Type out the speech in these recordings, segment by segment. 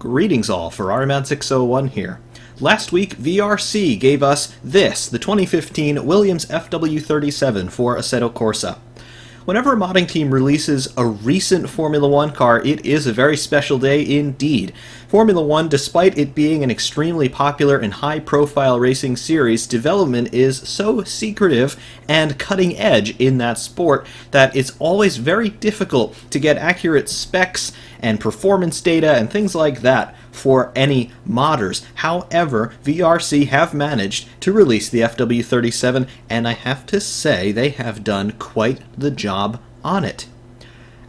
Greetings all, FerrariMan601 here. Last week, VRC gave us this, the 2015 Williams FW37 for Assetto Corsa. Whenever a modding team releases a recent Formula One car, it is a very special day indeed. Formula One, despite it being an extremely popular and high-profile racing series, development is so secretive and cutting-edge in that sport that it's always very difficult to get accurate specs and performance data and things like that for any modders. However, VRC have managed to release the FW37, and I have to say they have done quite the job on it.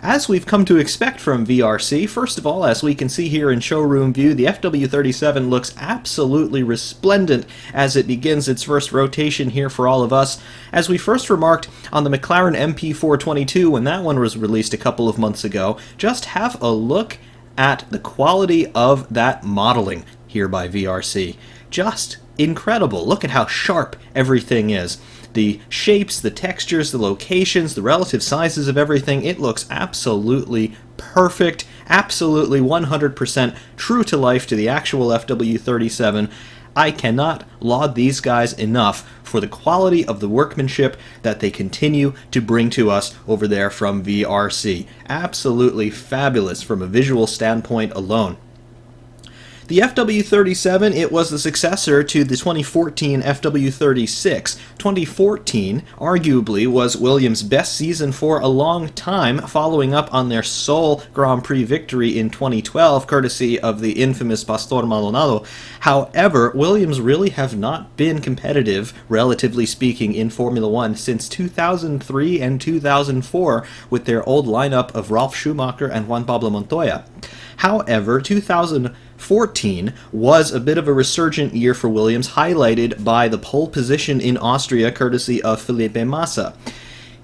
As we've come to expect from VRC, first of all, as we can see here in showroom view, the FW37 looks absolutely resplendent as it begins its first rotation here for all of us. As we first remarked on the McLaren MP422 when that one was released a couple of months ago, just have a look at the quality of that modeling here by VRC. Just incredible. Look at how sharp everything is. The shapes, the textures, the locations, the relative sizes of everything, it looks absolutely perfect, absolutely 100% true to life to the actual FW37. I cannot laud these guys enough for the quality of the workmanship that they continue to bring to us over there from VRC. Absolutely fabulous from a visual standpoint alone. The FW37, it was the successor to the 2014 FW36. 2014, arguably, was Williams' best season for a long time, following up on their sole Grand Prix victory in 2012, courtesy of the infamous Pastor Maldonado. However, Williams really have not been competitive, relatively speaking, in Formula One since 2003 and 2004 with their old lineup of Ralf Schumacher and Juan Pablo Montoya. However, 2014 was a bit of a resurgent year for Williams, highlighted by the pole position in Austria courtesy of Felipe Massa.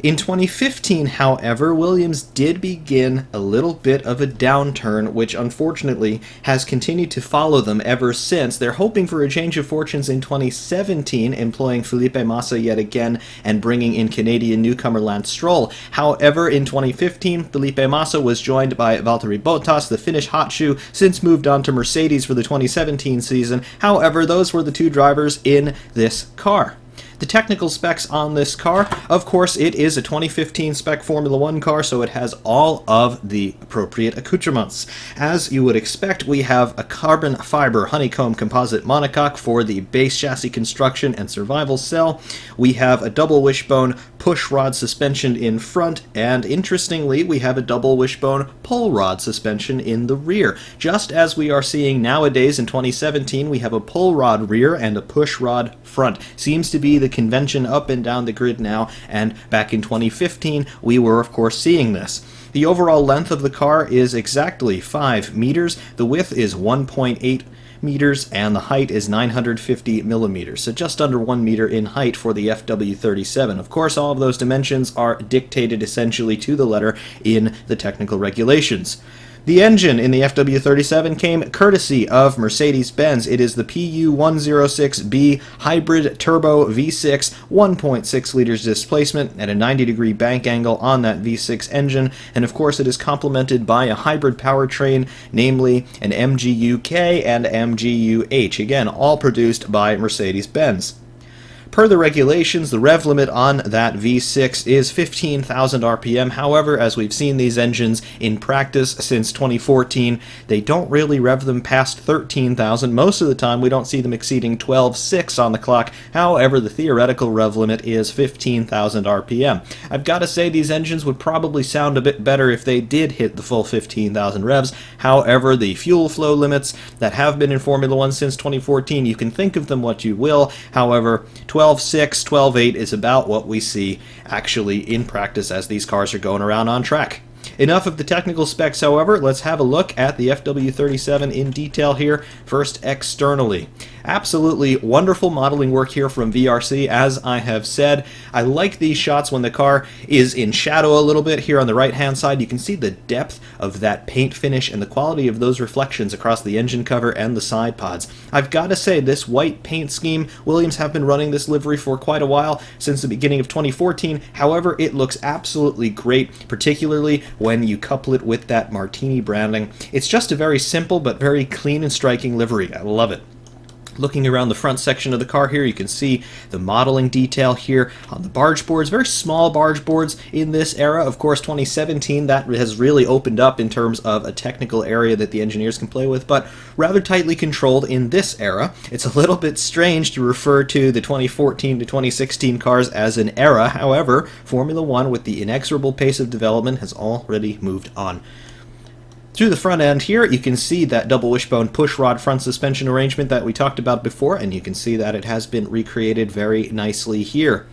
In 2015, however, Williams did begin a little bit of a downturn, which unfortunately has continued to follow them ever since. They're hoping for a change of fortunes in 2017, employing Felipe Massa yet again and bringing in Canadian newcomer Lance Stroll. However, in 2015, Felipe Massa was joined by Valtteri Bottas, the Finnish hot shoe, since moved on to Mercedes for the 2017 season. However, those were the two drivers in this car. The technical specs on this car, of course, it is a 2015 spec Formula One car, so it has all of the appropriate accoutrements. As you would expect, we have a carbon fiber honeycomb composite monocoque for the base chassis construction and survival cell. We have a double wishbone push rod suspension in front, and interestingly, we have a double wishbone pull rod suspension in the rear. Just as we are seeing nowadays in 2017, we have a pull rod rear and a push rod front. Seems to be the convention up and down the grid now, and back in 2015 we were of course seeing this. The overall length of the car is exactly 5 meters, the width is 1.8 meters, and the height is 950 millimeters, so just under 1 meter in height for the FW37. Of course, all of those dimensions are dictated essentially to the letter in the technical regulations. The engine in the FW37 came courtesy of Mercedes-Benz. It is the PU106B hybrid turbo V6, 1.6 liters displacement at a 90-degree bank angle on that V6 engine, and of course it is complemented by a hybrid powertrain, namely an MGU-K and MGU-H, again all produced by Mercedes-Benz. Per the regulations, the rev limit on that V6 is 15,000 RPM. However, as we've seen these engines in practice since 2014, they don't really rev them past 13,000. Most of the time, we don't see them exceeding 12.6 on the clock. However, the theoretical rev limit is 15,000 RPM. I've got to say these engines would probably sound a bit better if they did hit the full 15,000 revs. However, the fuel flow limits that have been in Formula One since 2014, you can think of them what you will. However, 12.6, 12.8 is about what we see actually in practice as these cars are going around on track. Enough of the technical specs, however, let's have a look at the FW37 in detail here, first externally. Absolutely wonderful modeling work here from VRC. As I have said, I like these shots when the car is in shadow a little bit. Here on the right hand side, you can see the depth of that paint finish and the quality of those reflections across the engine cover and the side pods. I've got to say, this white paint scheme, Williams have been running this livery for quite a while, since the beginning of 2014. However, it looks absolutely great, particularly when you couple it with that Martini branding. It's just a very simple but very clean and striking livery. I love it. Looking around the front section of the car here, you can see the modeling detail here on the barge boards. Very small barge boards in this era. Of course, 2017, that has really opened up in terms of a technical area that the engineers can play with, but rather tightly controlled in this era. It's a little bit strange to refer to the 2014 to 2016 cars as an era. However, Formula One, with the inexorable pace of development, has already moved on. Through the front end here, you can see that double wishbone pushrod front suspension arrangement that we talked about before, and you can see that it has been recreated very nicely here.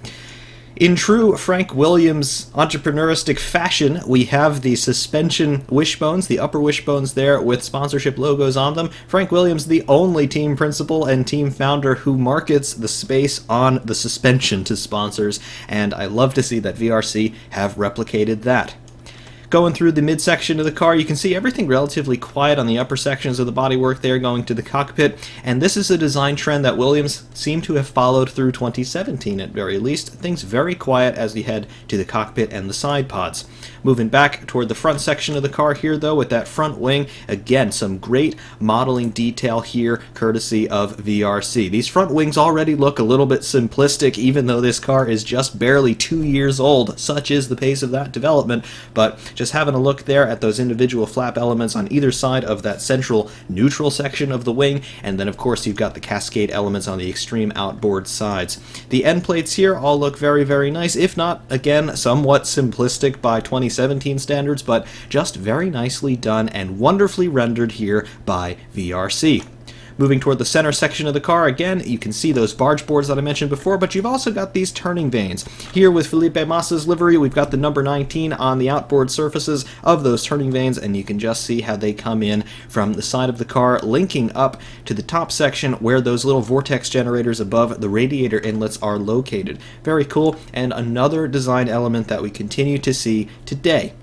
In true Frank Williams entrepreneuristic fashion, we have the suspension wishbones, the upper wishbones there with sponsorship logos on them. Frank Williams, the only team principal and team founder who markets the space on the suspension to sponsors, and I love to see that VRC have replicated that. Going through the midsection of the car, you can see everything relatively quiet on the upper sections of the bodywork there going to the cockpit, and this is a design trend that Williams seemed to have followed through 2017 at very least. Things very quiet as we head to the cockpit and the side pods. Moving back toward the front section of the car here though, with that front wing, again some great modeling detail here courtesy of VRC. These front wings already look a little bit simplistic even though this car is just barely 2 years old. Such is the pace of that development, but just having a look there at those individual flap elements on either side of that central neutral section of the wing, and then of course you've got the cascade elements on the extreme outboard sides. The end plates here all look very, very nice, if not, again, somewhat simplistic by 2017 standards, but just very nicely done and wonderfully rendered here by VRC. Moving toward the center section of the car, again, you can see those barge boards that I mentioned before, but you've also got these turning vanes. Here with Felipe Massa's livery, we've got the number 19 on the outboard surfaces of those turning vanes, and you can just see how they come in from the side of the car, linking up to the top section where those little vortex generators above the radiator inlets are located. Very cool, and another design element that we continue to see today.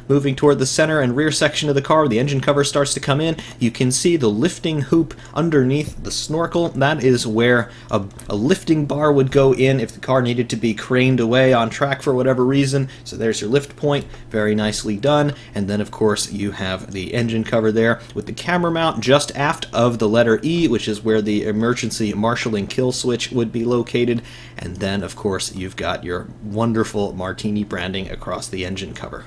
Moving toward the center and rear section of the car, the engine cover starts to come in. You can see the lifting hoop underneath the snorkel. That is where a lifting bar would go in if the car needed to be craned away on track for whatever reason. So there's your lift point, very nicely done. And then of course you have the engine cover there with the camera mount just aft of the letter E, which is where the emergency marshalling kill switch would be located. And then of course you've got your wonderful Martini branding across the engine cover.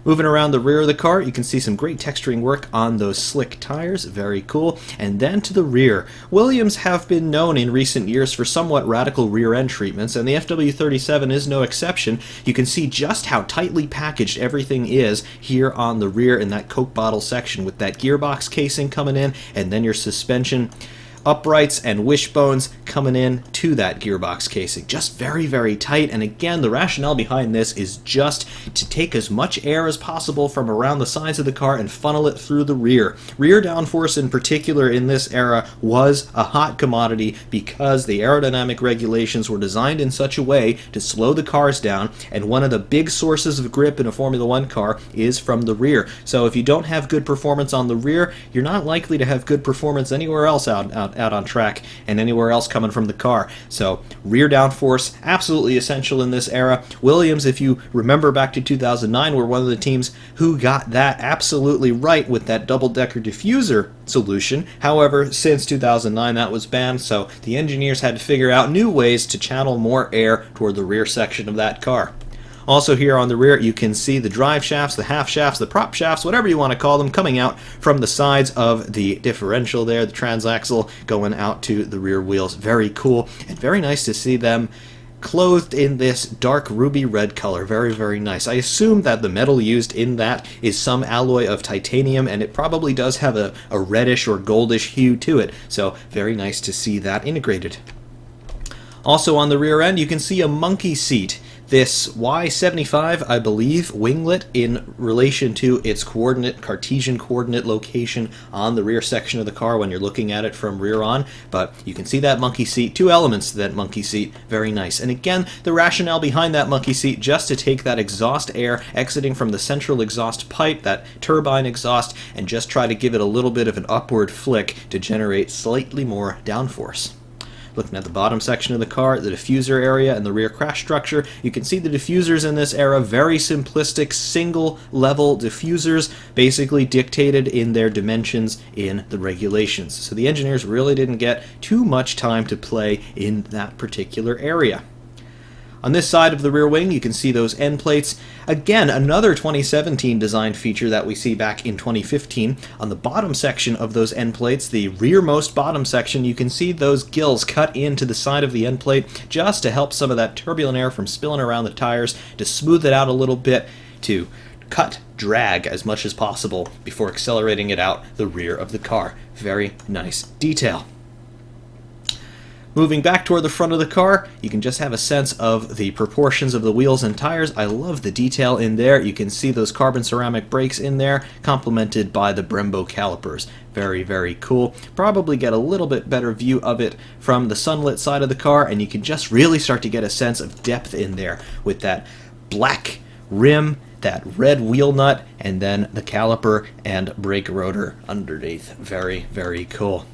Moving around the rear of the car, you can see some great texturing work on those slick tires, very cool. And then to the rear, Williams have been known in recent years for somewhat radical rear end treatments, and the FW37 is no exception. You can see just how tightly packaged everything is here on the rear in that Coke bottle section with that gearbox casing coming in, and then your suspension uprights and wishbones coming in to that gearbox casing. Just very, very tight, and again, the rationale behind this is just to take as much air as possible from around the sides of the car and funnel it through the rear. Rear downforce in particular in this era was a hot commodity because the aerodynamic regulations were designed in such a way to slow the cars down, and one of the big sources of grip in a Formula One car is from the rear. So if you don't have good performance on the rear, you're not likely to have good performance anywhere else out on track and anywhere else coming from the car. So rear downforce, absolutely essential in this era. Williams, if you remember back to 2009, were one of the teams who got that absolutely right with that double-decker diffuser solution. However, since 2009 that was banned, so the engineers had to figure out new ways to channel more air toward the rear section of that car. Also here on the rear, you can see the drive shafts, the half shafts, the prop shafts, whatever you want to call them, coming out from the sides of the differential there, the transaxle going out to the rear wheels. Very cool, and very nice to see them clothed in this dark ruby red color. Very, very nice. I assume that the metal used in that is some alloy of titanium, and it probably does have a reddish or goldish hue to it, so very nice to see that integrated. Also on the rear end, you can see a monkey seat. This Y75, I believe, winglet in relation to its Cartesian coordinate location on the rear section of the car when you're looking at it from rear on, but you can see that monkey seat, two elements to that monkey seat, very nice. And again, the rationale behind that monkey seat, just to take that exhaust air exiting from the central exhaust pipe, that turbine exhaust, and just try to give it a little bit of an upward flick to generate slightly more downforce. Looking at the bottom section of the car, the diffuser area and the rear crash structure, you can see the diffusers in this era, very simplistic single-level diffusers, basically dictated in their dimensions in the regulations. So the engineers really didn't get too much time to play in that particular area. On this side of the rear wing, you can see those end plates. Again, another 2017 design feature that we see back in 2015. On the bottom section of those end plates, the rearmost bottom section, you can see those gills cut into the side of the end plate just to help some of that turbulent air from spilling around the tires, to smooth it out a little bit, to cut drag as much as possible before accelerating it out the rear of the car. Very nice detail. Moving back toward the front of the car, you can just have a sense of the proportions of the wheels and tires. I love the detail in there. You can see those carbon ceramic brakes in there, complemented by the Brembo calipers. Very, very cool. Probably get a little bit better view of it from the sunlit side of the car, and you can just really start to get a sense of depth in there with that black rim, that red wheel nut, and then the caliper and brake rotor underneath. Very, very cool.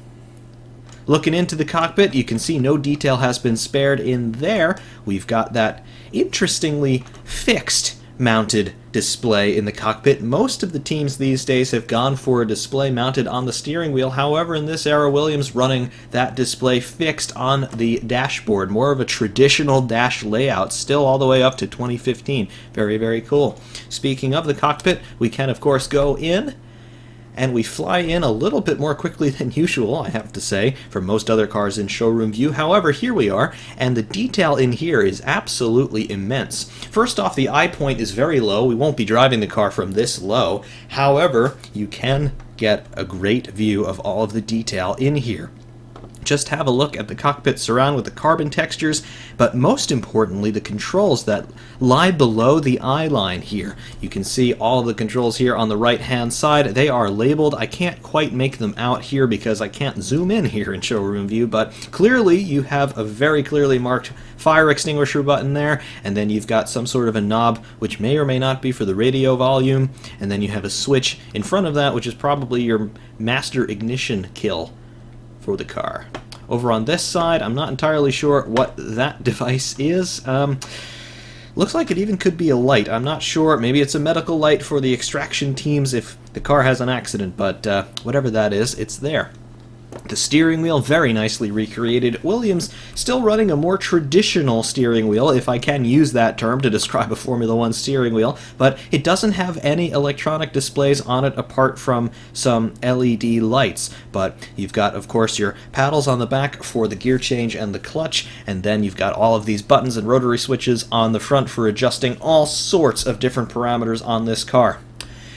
Looking into the cockpit, you can see no detail has been spared in there. We've got that interestingly fixed mounted display in the cockpit. Most of the teams these days have gone for a display mounted on the steering wheel. However, in this era, Williams running that display fixed on the dashboard. More of a traditional dash layout, still all the way up to 2015. Very, very cool. Speaking of the cockpit, we can, of course, go in, and we fly in a little bit more quickly than usual, I have to say, for most other cars in showroom view. However, here we are, and the detail in here is absolutely immense. First off, the eye point is very low. We won't be driving the car from this low. However, you can get a great view of all of the detail in here. Just have a look at the cockpit surround with the carbon textures, but most importantly, the controls that lie below the eye line here. You can see all of the controls here on the right-hand side. They are labeled. I can't quite make them out here because I can't zoom in here in showroom view, but clearly you have a very clearly marked fire extinguisher button there, and then you've got some sort of a knob which may or may not be for the radio volume, and then you have a switch in front of that which is probably your master ignition kill for the car. Over on this side, I'm not entirely sure what that device is. Looks like it even could be a light. I'm not sure. Maybe it's a medical light for the extraction teams if the car has an accident, but whatever that is, it's there. The steering wheel, very nicely recreated. Williams still running a more traditional steering wheel, if I can use that term to describe a Formula One steering wheel, but it doesn't have any electronic displays on it apart from some LED lights. But you've got, of course, your paddles on the back for the gear change and the clutch, and then you've got all of these buttons and rotary switches on the front for adjusting all sorts of different parameters on this car.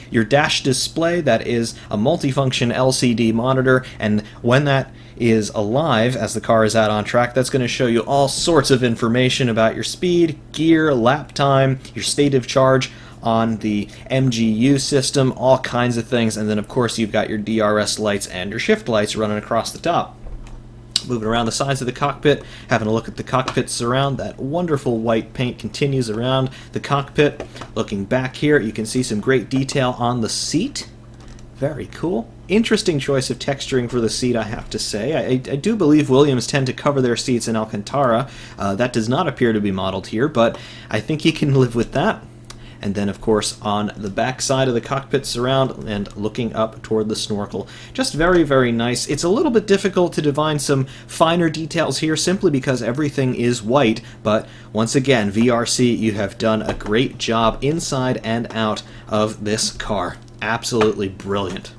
Your dash display, that is a multifunction LCD monitor, and when that is alive as the car is out on track, that's going to show you all sorts of information about your speed, gear, lap time, your state of charge on the MGU system, all kinds of things, and then of course you've got your DRS lights and your shift lights running across the top. Moving around the sides of the cockpit, having a look at the cockpit surround. That wonderful white paint continues around the cockpit. Looking back here, you can see some great detail on the seat. Very cool. Interesting choice of texturing for the seat, I have to say. I do believe Williams tend to cover their seats in Alcantara. That does not appear to be modeled here, but I think you can live with that. And then, of course, on the back side of the cockpit surround and looking up toward the snorkel. Just very, very nice. It's a little bit difficult to divine some finer details here simply because everything is white, but once again, VRC, you have done a great job inside and out of this car. Absolutely brilliant.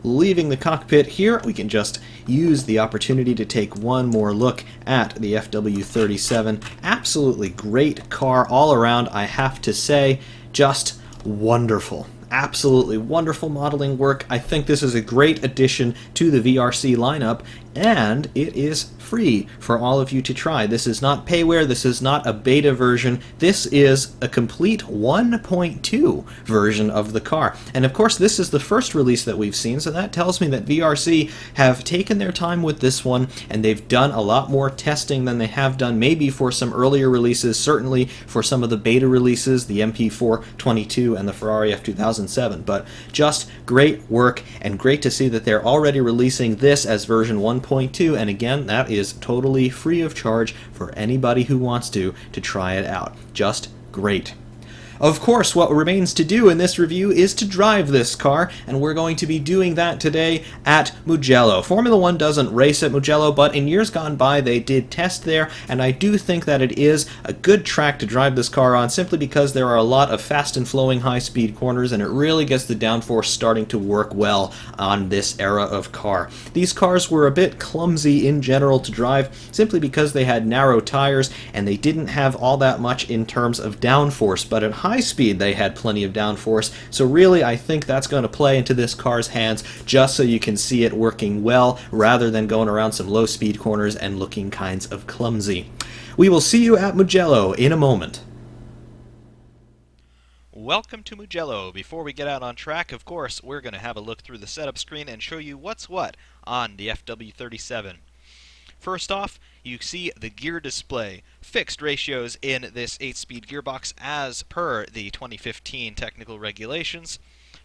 Leaving the cockpit here, we can just use the opportunity to take one more look at the FW37. Absolutely great car all around, I have to say. Just wonderful. Absolutely wonderful modeling work. I think this is a great addition to the VRC lineup, and it is free for all of you to try. This is not payware, this is not a beta version, this is a complete 1.2 version of the car. And of course this is the first release that we've seen, so that tells me that VRC have taken their time with this one, and they've done a lot more testing than they have done maybe for some earlier releases, certainly for some of the beta releases, the MP422 and the Ferrari F2007. But just great work, and great to see that they're already releasing this as version 1.2, and again, that is totally free of charge for anybody who wants to try it out. Just great. Of course, what remains to do in this review is to drive this car, and we're going to be doing that today at Mugello. Formula One doesn't race at Mugello, but in years gone by they did test there, and I do think that it is a good track to drive this car on, simply because there are a lot of fast and flowing high-speed corners, and it really gets the downforce starting to work well on this era of car. These cars were a bit clumsy in general to drive, simply because they had narrow tires, and they didn't have all that much in terms of downforce, but at high speed they had plenty of downforce, so really I think that's going to play into this car's hands, just so you can see it working well rather than going around some low speed corners and looking kinds of clumsy. We will see you at Mugello in a moment. Welcome to Mugello. Before we get out on track, of course, we're going to have a look through the setup screen and show you what's what on the FW37. First off, you see the gear display. Fixed ratios in this 8-speed gearbox as per the 2015 technical regulations.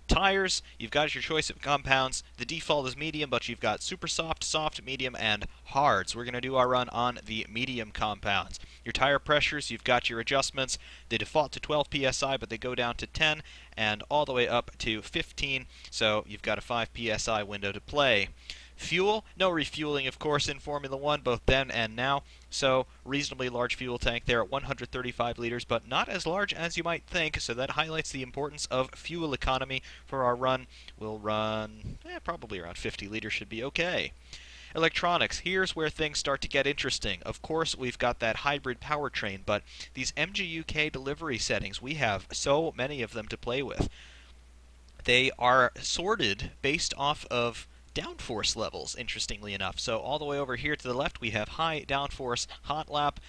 Tires, you've got your choice of compounds. The default is medium, but you've got super soft, soft, medium, and hard. So we're going to do our run on the medium compounds. Your tire pressures, you've got your adjustments. They default to 12 psi, but they go down to 10 and all the way up to 15. So you've got a 5 psi window to play. Fuel, no refueling of course in Formula One, both then and now, so reasonably large fuel tank there at 135 liters, but not as large as you might think, so that highlights the importance of fuel economy for our run. We'll run probably around 50 liters should be okay. Electronics, here's where things start to get interesting. Of course, we've got that hybrid powertrain, but these MGUK delivery settings, we have so many of them to play with. They are sorted based off of downforce levels, interestingly enough. So all the way over here to the left we have high downforce hot lap,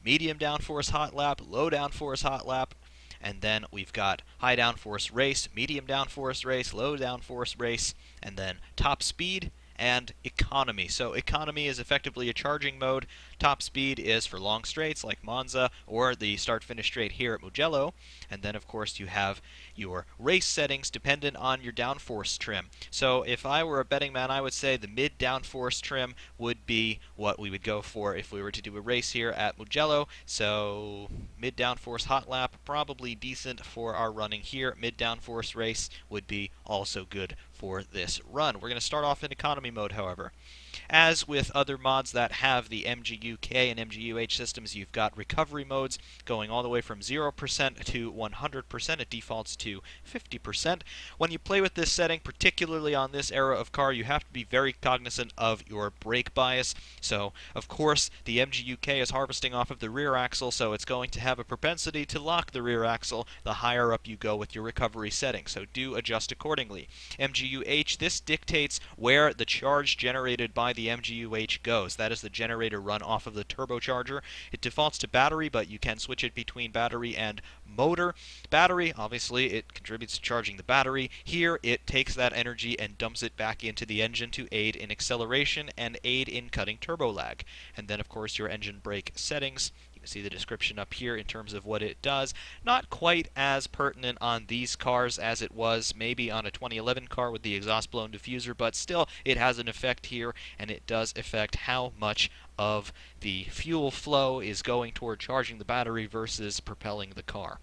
medium downforce hot lap, low downforce hot lap, and then we've got high downforce race, medium downforce race, low downforce race, and then top speed and economy. So economy is effectively a charging mode. Top speed is for long straights like Monza or the start-finish straight here at Mugello. And then of course you have your race settings dependent on your downforce trim. So if I were a betting man, I would say the mid downforce trim would be what we would go for if we were to do a race here at Mugello. So mid downforce hot lap, probably decent for our running here. Mid downforce race would be also good for this run. We're going to start off in economy mode, however. As with other mods that have the MGUK and MGUH systems, you've got recovery modes going all the way from 0% to 100%. It defaults to 50%. When you play with this setting, particularly on this era of car, you have to be very cognizant of your brake bias. So, of course, the MGUK is harvesting off of the rear axle, so it's going to have a propensity to lock the rear axle the higher up you go with your recovery setting. So do adjust accordingly. MGUH, this dictates where the charge generated by the MGUH goes. That is the generator run off of the turbocharger. It defaults to battery, but you can switch it between battery and motor. Battery, obviously, it contributes to charging the battery. Here, it takes that energy and dumps it back into the engine to aid in acceleration and aid in cutting turbo lag. And then, of course, your engine brake settings. See the description up here in terms of what it does. Not quite as pertinent on these cars as it was maybe on a 2011 car with the exhaust blown diffuser, but still it has an effect here, and it does affect how much of the fuel flow is going toward charging the battery versus propelling the car.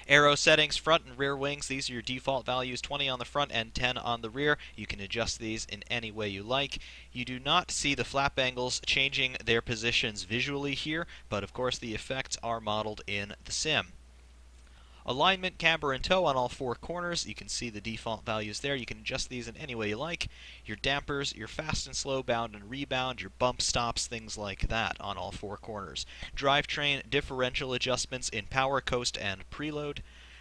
Aero settings, front and rear wings, these are your default values, 20 on the front and 10 on the rear. You can adjust these in any way you like. You do not see the flap angles changing their positions visually here, but of course the effects are modeled in the sim. Alignment, camber, and toe on all four corners. You can see the default values there. You can adjust these in any way you like. Your dampers, your fast and slow, bound and rebound, your bump stops, things like that on all four corners. Drivetrain differential adjustments in power, coast, and preload.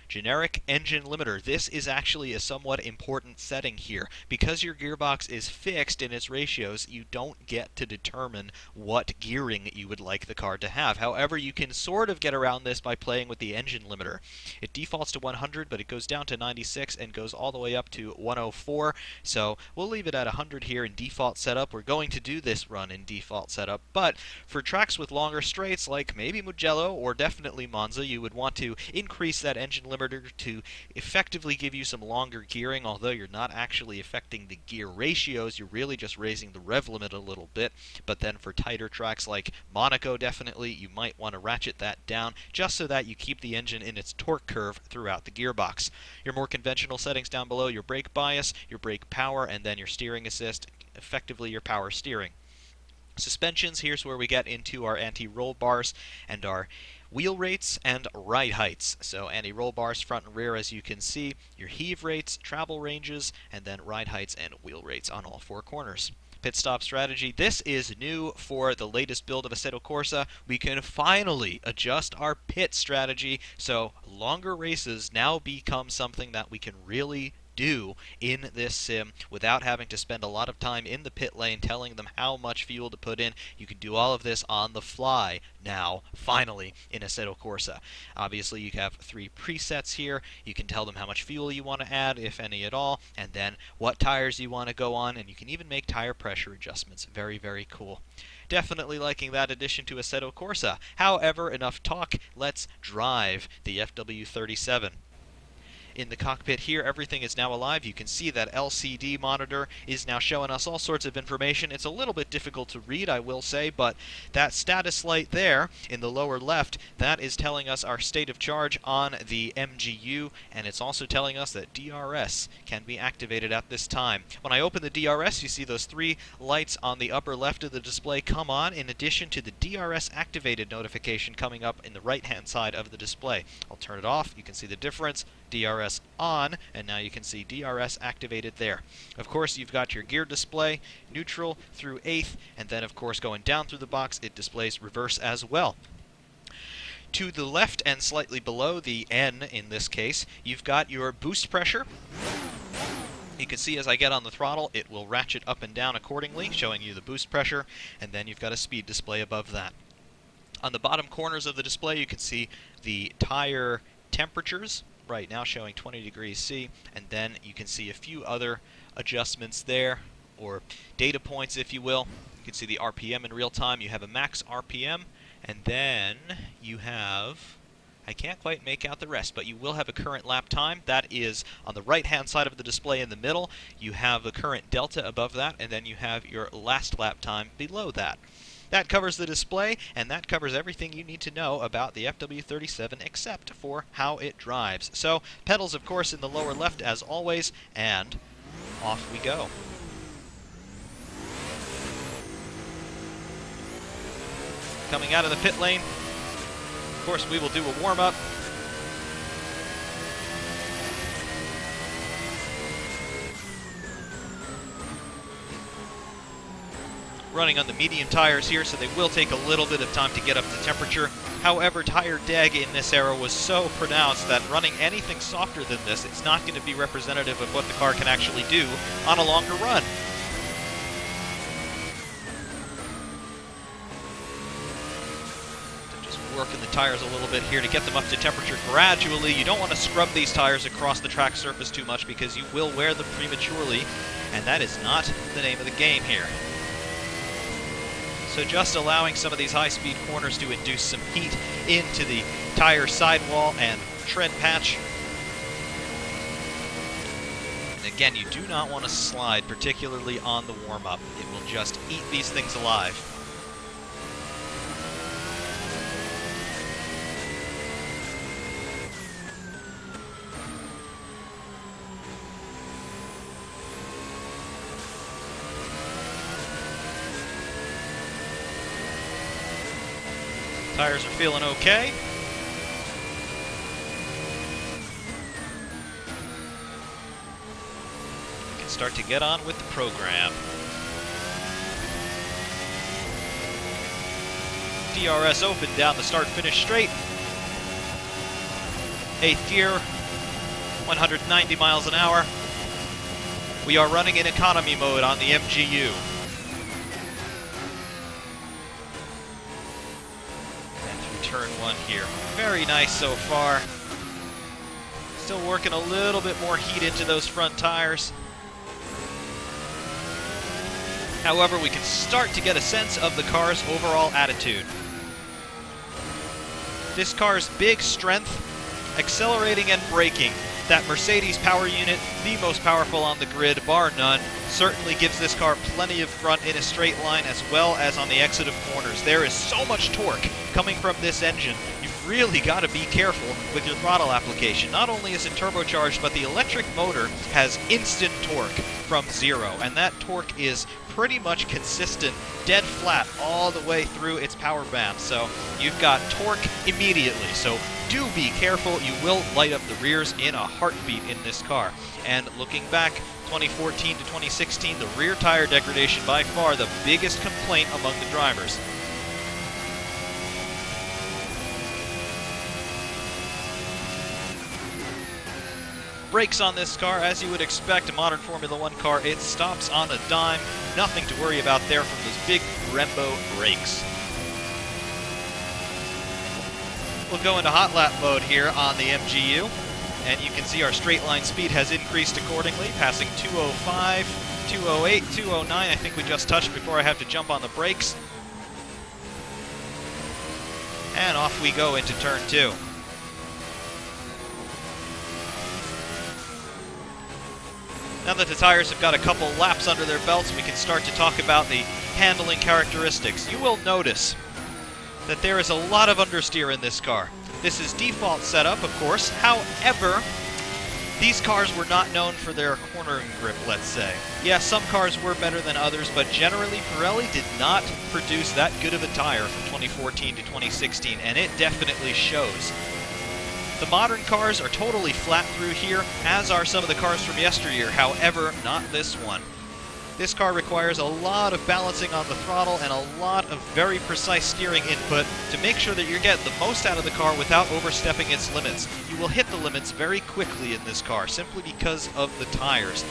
Generic engine limiter. This is actually a somewhat important setting here. Because your gearbox is fixed in its ratios, you don't get to determine what gearing you would like the car to have. However, you can sort of get around this by playing with the engine limiter. It defaults to 100, but it goes down to 96 and goes all the way up to 104. So we'll leave it at 100 here in default setup. We're going to do this run in default setup, but for tracks with longer straights like maybe Mugello or definitely Monza, you would want to increase that engine limiter to effectively give you some longer gearing. Although you're not actually affecting the gear ratios, you're really just raising the rev limit a little bit. But then for tighter tracks like Monaco, definitely you might want to ratchet that down just so that you keep the engine in its torque curve throughout the gearbox. Your more conventional settings down below: your brake bias, your brake power, and then your steering assist, effectively your power steering. Suspensions, here's where we get into our anti-roll bars and our wheel rates and ride heights. So anti-roll bars front and rear, as you can see, your heave rates, travel ranges, and then ride heights and wheel rates on all four corners. Pit stop strategy. This is new for the latest build of Assetto Corsa. We can finally adjust our pit strategy, so longer races now become something that we can really do in this sim without having to spend a lot of time in the pit lane telling them how much fuel to put in. You can do all of this on the fly now, finally, in Assetto Corsa. Obviously, you have 3 presets here. You can tell them how much fuel you want to add, if any at all, and then what tires you want to go on, and you can even make tire pressure adjustments. Very, very cool. Definitely liking that addition to Assetto Corsa. However, enough talk. Let's drive the FW37. In the cockpit here, everything is now alive. You can see that LCD monitor is now showing us all sorts of information. It's a little bit difficult to read, I will say, but that status light there in the lower left, that is telling us our state of charge on the MGU, and it's also telling us that DRS can be activated at this time. When I open the DRS, you see those 3 lights on the upper left of the display come on, in addition to the DRS activated notification coming up in the right-hand side of the display. I'll turn it off. You can see the difference. DRS on, and now you can see DRS activated there. Of course, you've got your gear display, neutral through 8th, and then of course going down through the box it displays reverse as well. To the left and slightly below the N in this case, you've got your boost pressure. You can see as I get on the throttle, it will ratchet up and down accordingly, showing you the boost pressure, and then you've got a speed display above that. On the bottom corners of the display, you can see the tire temperatures, right now showing 20 degrees C, and then you can see a few other adjustments there, or data points if you will. You can see the RPM in real time. You have a max RPM, and then you have, I can't quite make out the rest, but you will have a current lap time. That is on the right hand side of the display in the middle. You have the current delta above that, and then you have your last lap time below that. That covers the display, and that covers everything you need to know about the FW37 except for how it drives. So, pedals of course in the lower left as always, and off we go. Coming out of the pit lane, of course we will do a warm-up. Running on the medium tires here, so they will take a little bit of time to get up to temperature. However, tire deg in this era was so pronounced that running anything softer than this, it's not going to be representative of what the car can actually do on a longer run. Just working the tires a little bit here to get them up to temperature gradually. You don't want to scrub these tires across the track surface too much because you will wear them prematurely, and that is not the name of the game here. So just allowing some of these high-speed corners to induce some heat into the tire sidewall and tread patch. And again, you do not want to slide, particularly on the warm-up. It will just eat these things alive. Tires are feeling okay. We can start to get on with the program. DRS open down the start-finish straight. 8th gear, 190 miles an hour. We are running in economy mode on the MGU. And through turn 1 here. Very nice so far. Still working a little bit more heat into those front tires. However, we can start to get a sense of the car's overall attitude. This car's big strength, accelerating and braking. That Mercedes power unit, the most powerful on the grid, bar none, certainly gives this car plenty of front in a straight line as well as on the exit of corners. There is so much torque coming from this engine. You've really got to be careful with your throttle application. Not only is it turbocharged, but the electric motor has instant torque from 0, and that torque is pretty much consistent, dead flat all the way through its power band. So you've got torque immediately. So do be careful. You will light up the rears in a heartbeat in this car. And looking back, 2014 to 2016, the rear tire degradation by far the biggest complaint among the drivers. Brakes on this car, as you would expect a modern Formula 1 car, it stops on a dime. Nothing to worry about there from those big Brembo brakes. We'll go into hot lap mode here on the MGU, and you can see our straight line speed has increased accordingly, passing 205, 208, 209. I think we just touched before I have to jump on the brakes. And off we go into turn 2. Now that the tires have got a couple laps under their belts, we can start to talk about the handling characteristics. You will notice that there is a lot of understeer in this car. This is default setup, of course. However, these cars were not known for their cornering grip, let's say. Yeah, some cars were better than others, but generally Pirelli did not produce that good of a tire from 2014 to 2016, and it definitely shows. The modern cars are totally flat through here, as are some of the cars from yesteryear. However, not this one. This car requires a lot of balancing on the throttle and a lot of very precise steering input to make sure that you're getting the most out of the car without overstepping its limits. You will hit the limits very quickly in this car, simply because of the tires.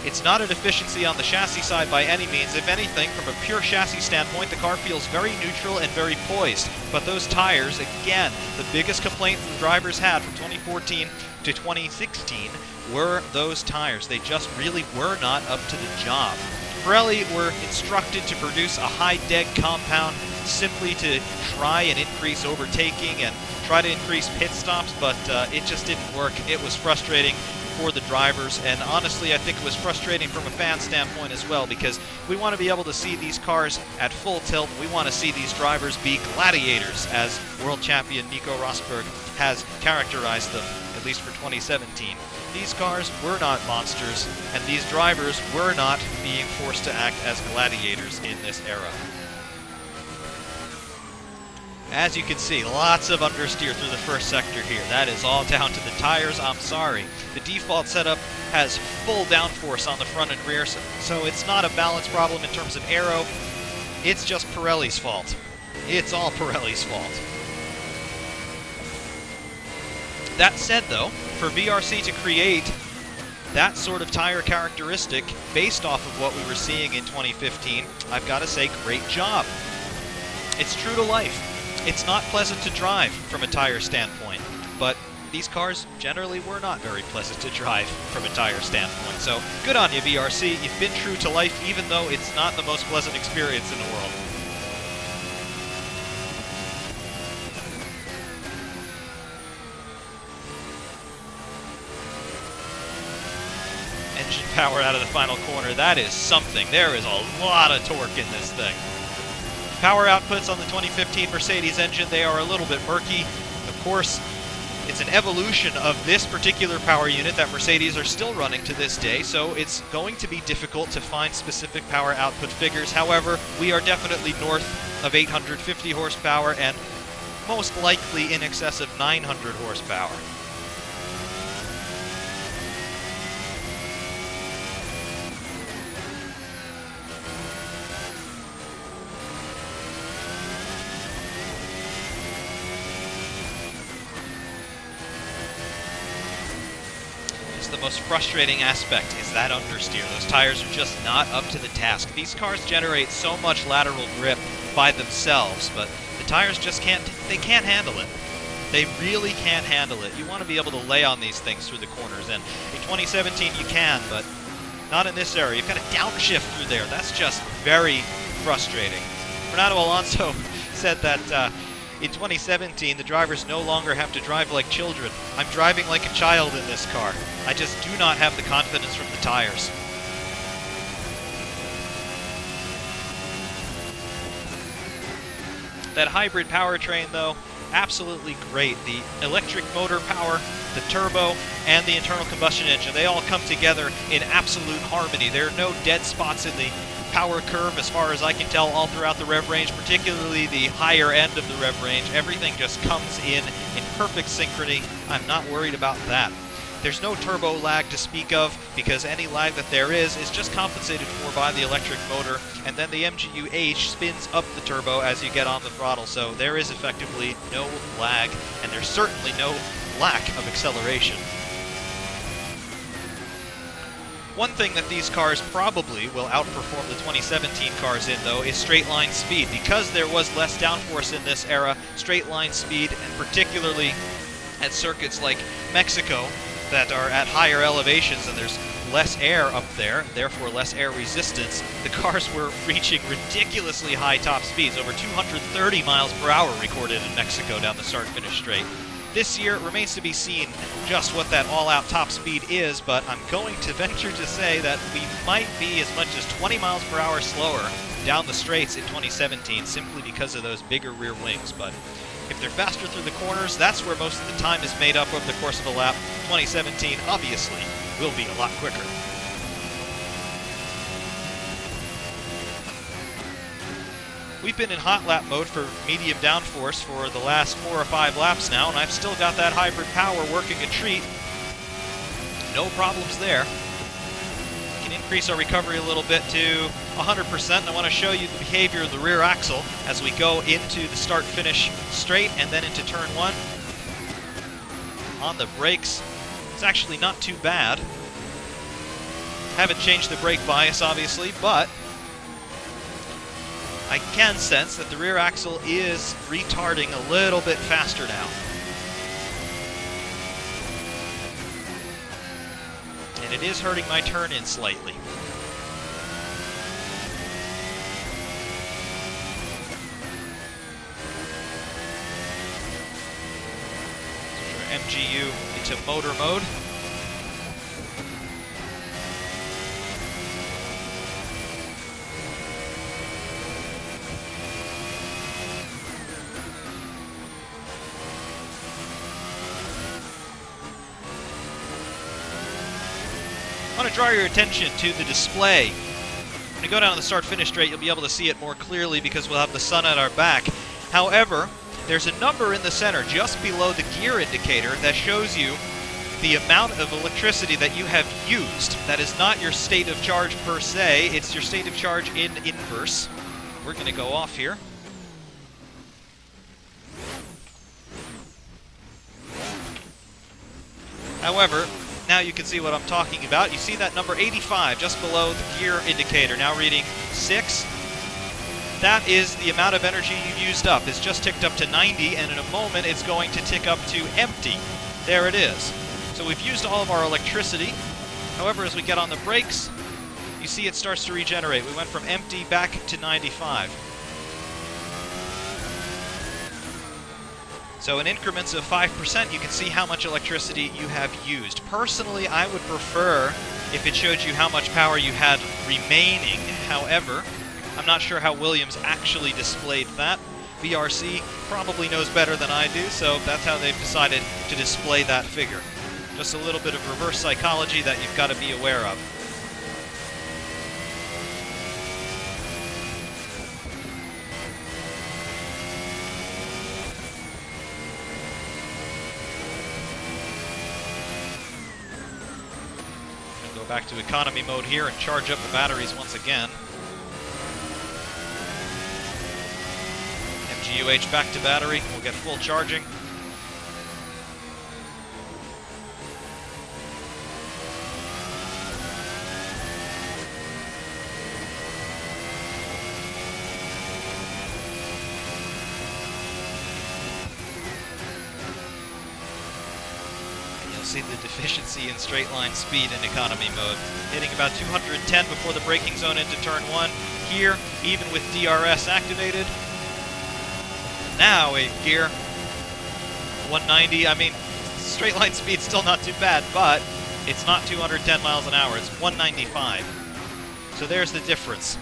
It's not a deficiency on the chassis side by any means. If anything, from a pure chassis standpoint, the car feels very neutral and very poised. But those tires, again, the biggest complaint the drivers had from 2014 to 2016 were those tires. They just really were not up to the job. Pirelli were instructed to produce a high deg compound simply to try and increase overtaking and try to increase pit stops, but it just didn't work. It was frustrating for the drivers, and honestly I think it was frustrating from a fan standpoint as well, because we want to be able to see these cars at full tilt. We want to see these drivers be gladiators, as world champion Nico Rosberg has characterized them, at least for 2017. These cars were not monsters, and these drivers were not being forced to act as gladiators in this era. As you can see, lots of understeer through the first sector here. That is all down to the tires, I'm sorry. The default setup has full downforce on the front and rear, so it's not a balance problem in terms of aero. It's just Pirelli's fault. It's all Pirelli's fault. That said though, for VRC to create that sort of tire characteristic based off of what we were seeing in 2015, I've got to say, great job. It's true to life. It's not pleasant to drive from a tire standpoint, but these cars generally were not very pleasant to drive from a tire standpoint. So good on you, VRC. You've been true to life, even though it's not the most pleasant experience in the world. Engine power out of the final corner. That is something. There is a lot of torque in this thing. Power outputs on the 2015 Mercedes engine, they are a little bit murky. Of course, it's an evolution of this particular power unit that Mercedes are still running to this day, so it's going to be difficult to find specific power output figures. However, we are definitely north of 850 horsepower and most likely in excess of 900 horsepower. It's the most frustrating aspect, is that understeer. Those tires are just not up to the task. These cars generate so much lateral grip by themselves, but the tires just can't handle it. They really can't handle it. You want to be able to lay on these things through the corners, and in 2017 you can, but not in this area. You've got to downshift through there. That's just very frustrating. Fernando Alonso said that in 2017, the drivers no longer have to drive like children. I'm driving like a child in this car. I just do not have the confidence from the tires. That hybrid powertrain, though, absolutely great. The electric motor power, the turbo, and the internal combustion engine, they all come together in absolute harmony. There are no dead spots in the power curve as far as I can tell all throughout the rev range, particularly the higher end of the rev range. Everything just comes in perfect synchrony. I'm not worried about that. There's no turbo lag to speak of, because any lag that there is just compensated for by the electric motor, and then the MGU-H spins up the turbo as you get on the throttle, so there is effectively no lag, and there's certainly no lack of acceleration. One thing that these cars probably will outperform the 2017 cars in, though, is straight line speed. Because there was less downforce in this era, straight line speed, and particularly at circuits like Mexico that are at higher elevations and there's less air up there, therefore less air resistance, the cars were reaching ridiculously high top speeds, over 230 miles per hour recorded in Mexico down the start-finish straight. This year, it remains to be seen just what that all-out top speed is, but I'm going to venture to say that we might be as much as 20 miles per hour slower down the straights in 2017 simply because of those bigger rear wings. But if they're faster through the corners, that's where most of the time is made up over the course of a lap. 2017, obviously, will be a lot quicker. We've been in hot lap mode for medium downforce for the last 4 or 5 laps now, and I've still got that hybrid power working a treat. No problems there. We can increase our recovery a little bit to 100%, and I want to show you the behavior of the rear axle as we go into the start-finish straight and then into turn 1. On the brakes, it's actually not too bad. Haven't changed the brake bias, obviously, but I can sense that the rear axle is retarding a little bit faster now. And it is hurting my turn-in slightly. MGU into motor mode. I want to draw your attention to the display. When you go down the start-finish straight, you'll be able to see it more clearly because we'll have the sun at our back. However, there's a number in the center just below the gear indicator that shows you the amount of electricity that you have used. That is not your state of charge per se, it's your state of charge in inverse. We're going to go off here. However, now you can see what I'm talking about. You see that number 85 just below the gear indicator, now reading 6. That is the amount of energy you've used up. It's just ticked up to 90, and in a moment it's going to tick up to empty. There it is. So we've used all of our electricity. However, as we get on the brakes, you see it starts to regenerate. We went from empty back to 95. So in increments of 5%, you can see how much electricity you have used. Personally, I would prefer if it showed you how much power you had remaining. However, I'm not sure how Williams actually displayed that. VRC probably knows better than I do, so that's how they've decided to display that figure. Just a little bit of reverse psychology that you've got to be aware of. Back to economy mode here and charge up the batteries once again. MGU-H back to battery. We'll get full charging. see the deficiency in straight line speed in economy mode. Hitting about 210 before the braking zone into turn 1. Here, even with DRS activated. Now 8th gear. 190, I mean, straight line speed's still not too bad, but it's not 210 miles an hour, it's 195. So there's the difference.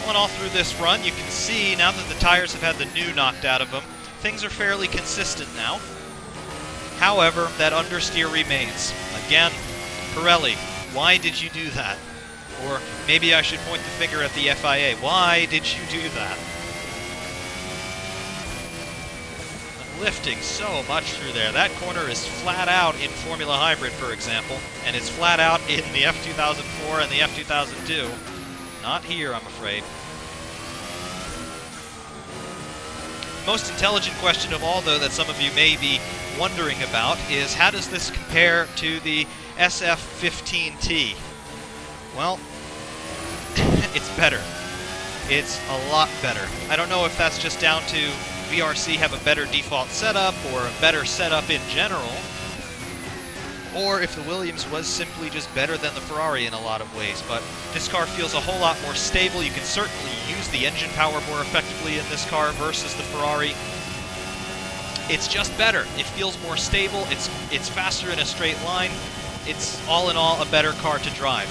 Going all through this run, you can see now that the tires have had the new knocked out of them, things are fairly consistent now. However, that understeer remains. Again, Pirelli, why did you do that? Or maybe I should point the finger at the FIA. Why did you do that? I'm lifting so much through there. That corner is flat out in Formula Hybrid, for example, and it's flat out in the F2004 and the F2002. Not here, I'm afraid. Most intelligent question of all, though, that some of you may be wondering about is how does this compare to the SF15T? Well, it's better. It's a lot better. I don't know if that's just down to VRC have a better default setup or a better setup in general, or if the Williams was simply just better than the Ferrari in a lot of ways, but this car feels a whole lot more stable. You can certainly use the engine power more effectively in this car versus the Ferrari. It's just better. It feels more stable, it's faster in a straight line. It's all in all a better car to drive.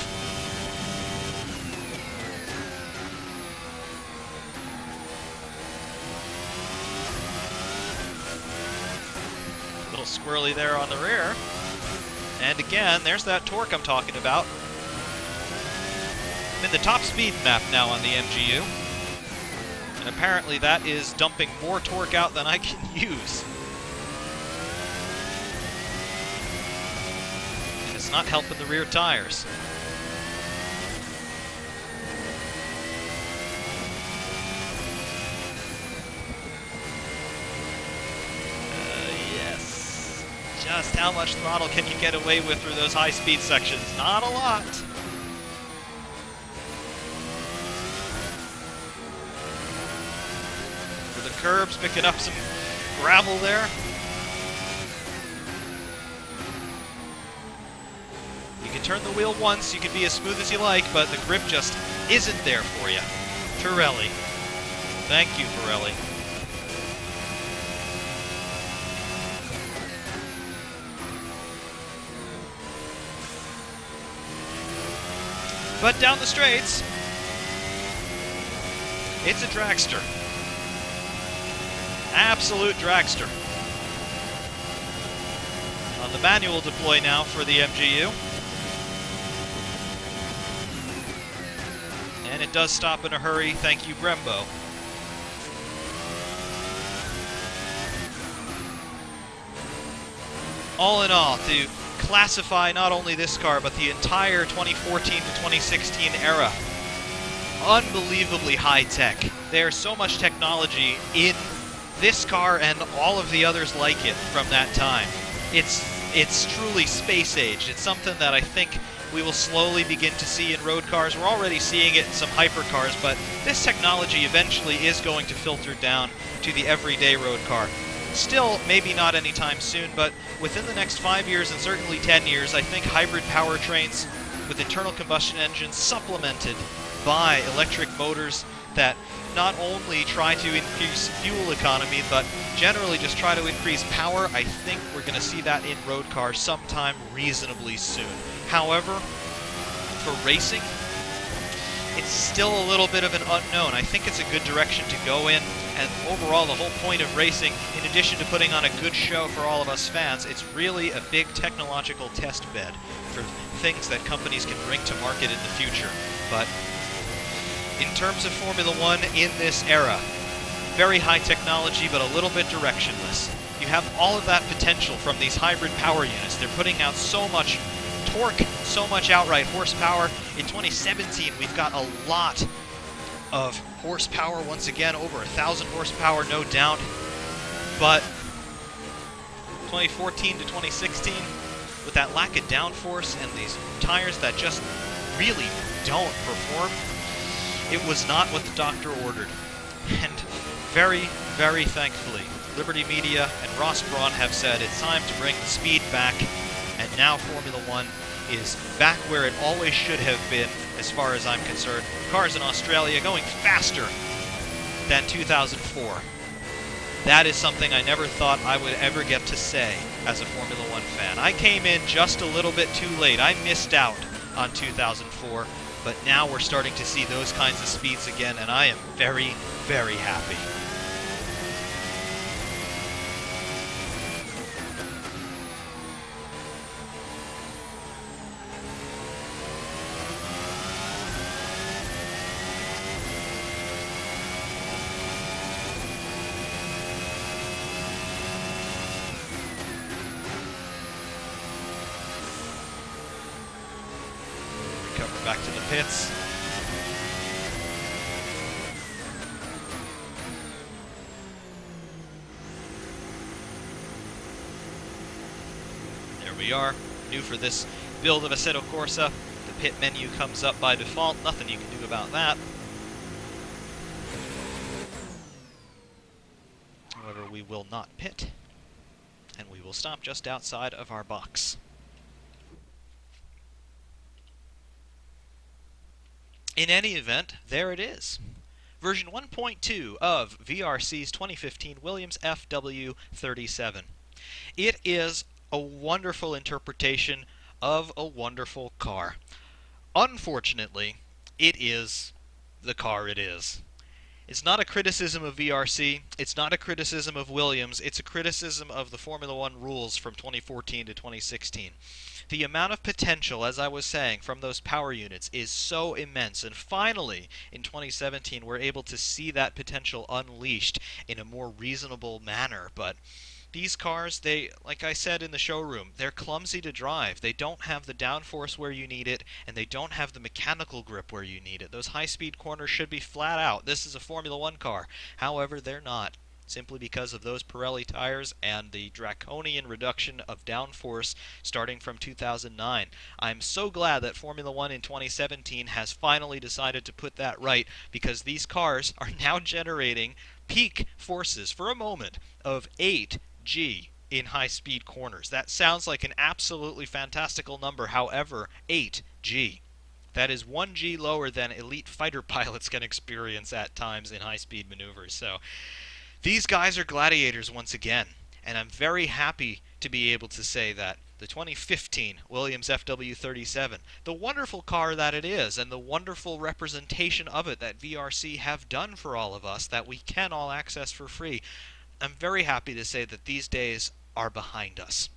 A little squirrely there on the rear. And again, there's that torque I'm talking about. I'm in the top speed map now on the MGU. And apparently that is dumping more torque out than I can use. And it's not helping the rear tires. Just how much throttle can you get away with through those high-speed sections? Not a lot. For the curbs, picking up some gravel there. You can turn the wheel once, you can be as smooth as you like, but the grip just isn't there for you. Pirelli. Thank you, Pirelli. But down the straights, it's a dragster. Absolute dragster. On the manual deploy now for the MGU. And it does stop in a hurry, thank you, Brembo. All in all, to classify not only this car, but the entire 2014 to 2016 era. Unbelievably high-tech. There's so much technology in this car and all of the others like it from that time. It's truly space-aged. It's something that I think we will slowly begin to see in road cars. We're already seeing it in some hypercars, but this technology eventually is going to filter down to the everyday road car. Still, maybe not anytime soon, but within the next 5 years and certainly 10 years, I think hybrid powertrains with internal combustion engines supplemented by electric motors that not only try to increase fuel economy, but generally just try to increase power. I think we're going to see that in road cars sometime reasonably soon. However, for racing, it's still a little bit of an unknown. I think it's a good direction to go in, and overall the whole point of racing, in addition to putting on a good show for all of us fans, it's really a big technological test bed for things that companies can bring to market in the future. But in terms of Formula One in this era, very high technology but a little bit directionless. You have all of that potential from these hybrid power units. They're putting out so much torque, so much outright horsepower. In 2017, we've got a lot of horsepower. Once again, over 1,000 horsepower, no doubt. But 2014 to 2016, with that lack of downforce and these tires that just really don't perform, it was not what the doctor ordered. And very, very thankfully, Liberty Media and Ross Braun have said it's time to bring the speed back, and now Formula One is back where it always should have been, as far as I'm concerned. Cars in Australia going faster than 2004. That is something I never thought I would ever get to say as a Formula One fan. I came in just a little bit too late. I missed out on 2004, but now we're starting to see those kinds of speeds again, and I am very, very happy. Recover back to the pits. There we are, new for this build of Assetto Corsa. The pit menu comes up by default, nothing you can do about that. However, we will not pit, and we will stop just outside of our box. In any event, there it is. Version 1.2 of VRC's 2015 Williams FW37. It is a wonderful interpretation of a wonderful car. Unfortunately, it is the car it is. It's not a criticism of VRC, it's not a criticism of Williams, it's a criticism of the Formula One rules from 2014 to 2016. The amount of potential, as I was saying, from those power units is so immense, and finally, in 2017, we're able to see that potential unleashed in a more reasonable manner. But these cars, like I said in the showroom, they're clumsy to drive. They don't have the downforce where you need it, and they don't have the mechanical grip where you need it. Those high-speed corners should be flat out. This is a Formula One car. However, they're not, simply because of those Pirelli tires and the draconian reduction of downforce starting from 2009. I'm so glad that Formula One in 2017 has finally decided to put that right, because these cars are now generating peak forces, for a moment, of 8G in high-speed corners. That sounds like an absolutely fantastical number. However, 8G. That is 1G lower than elite fighter pilots can experience at times in high-speed maneuvers. So these guys are gladiators once again, and I'm very happy to be able to say that the 2015 Williams FW37, the wonderful car that it is, and the wonderful representation of it that VRC have done for all of us that we can all access for free, I'm very happy to say that these days are behind us.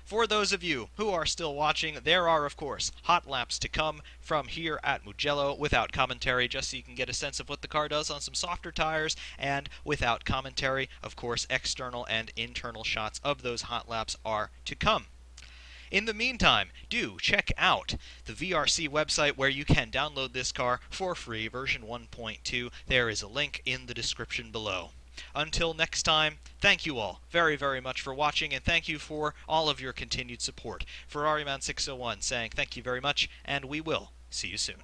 For those of you who are still watching, there are, of course, hot laps to come from here at Mugello without commentary, just so you can get a sense of what the car does on some softer tires, and without commentary, of course, external and internal shots of those hot laps are to come. In the meantime, do check out the VRC website where you can download this car for free, version 1.2. There is a link in the description below. Until next time, thank you all very, very much for watching, and thank you for all of your continued support. FerrariMan601 saying thank you very much, and we will see you soon.